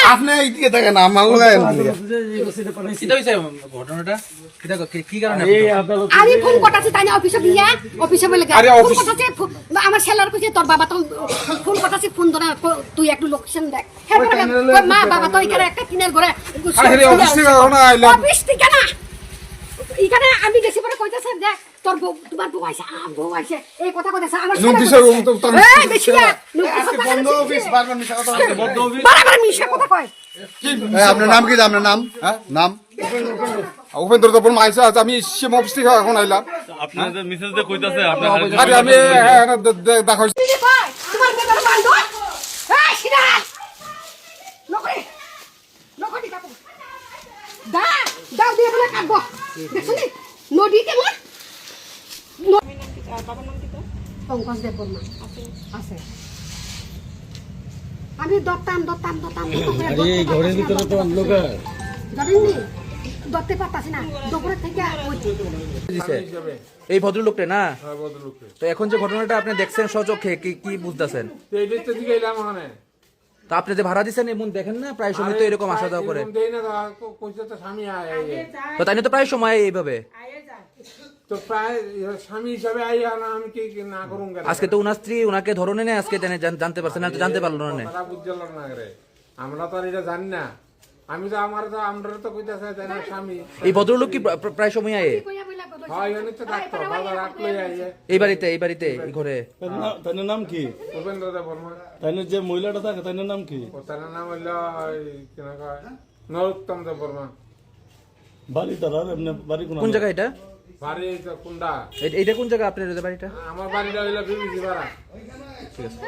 আপনি এইদিকে দেখেন আমার ঘটনাটা কি কারণে আমি ফোন করতেছি তাই না অফিসে গিয়ে অফিসে বলে ফোন করতেছে আমার ছেলের কইছে তোর বাবা তো ফোন করতেছে ফোন ধরে তুই একটু লোকেশন দেখ মা বাবা তো এখানে একটা কিনের ঘরে অফিস থেকে না এখানে আমি গেছি পরে কইতাছে দেখ তোর বউ তোমার বউ আইছে এই কথা কইতাছে আমার এই বেশি না বন্ধ অফিস বারবার মিছা কথা বলতে বন্ধ অফিস বারবার মিছা কথা কয় আপনার নাম কি আপনার নাম হ্যাঁ নাম উপেন্দ্র দপন মাইসা আছে আমি সে অফিস থেকে এখন আইলাম আপনাদের মিসেস দে কইতাছে আপনার আরে আমি দেখো তোমার বেটার বান্ধব এই সিরাজ নকরি নকরি কাপড় দাও দিয়ে বলে কাটবো দেখছনি নদী কেমন বাবার নাম কি তো? পঙ্কজ দেব বর্মা আছে আমি দত্তাম ঘরের ভিতরে তো লোক জানেননি দত্তে পাতাছি না দুপুরের থেকে এই ভদ্রলোকটা না তো এখন যে ঘটনাটা আপনি দেখছেন স্বচক্ষে কি বুঝতেছেন তো আপনি যে ভাড়া দিচ্ছেন এমন দেখেন না প্রায় সময় তো এরকম আসা যাওয়া করে তো তাই না তো প্রায় সময় এইভাবে তো প্রায় স্বামী হিসাবে আইয়া না আমি কি না করুম আজকে তো উনার স্ত্রী উনাকে ধরনে নেই আজকে জানতে পারছেন না জানতে পারলো না তারা বুঝল না রে আমরা তো আর এটা জানি না আমি তো আমার তো আমরা তো কইতাছে তাই না স্বামী এই ভদ্রলোক কি প্রায় সময় আয়ে হয় এনে তো ডাক্তার বাবা রাখলে আইয়ে এই বাড়িতে এই ঘরে তার নাম কি উপেন্দ্র দেব বর্মা তাই যে মহিলাটা থাকে তার নাম কি তার নাম হইলো কি না কয় নরোত্তম দেব বর্মা বাড়ি তার এমনি বাড়ি কোন জায়গা এটা বাড়ি তো কুন্ডা এইটা কোন জায়গা আপনার বাড়িটা আমার বাড়িটা হইলো বিবিজি পাড়া ঠিক আছে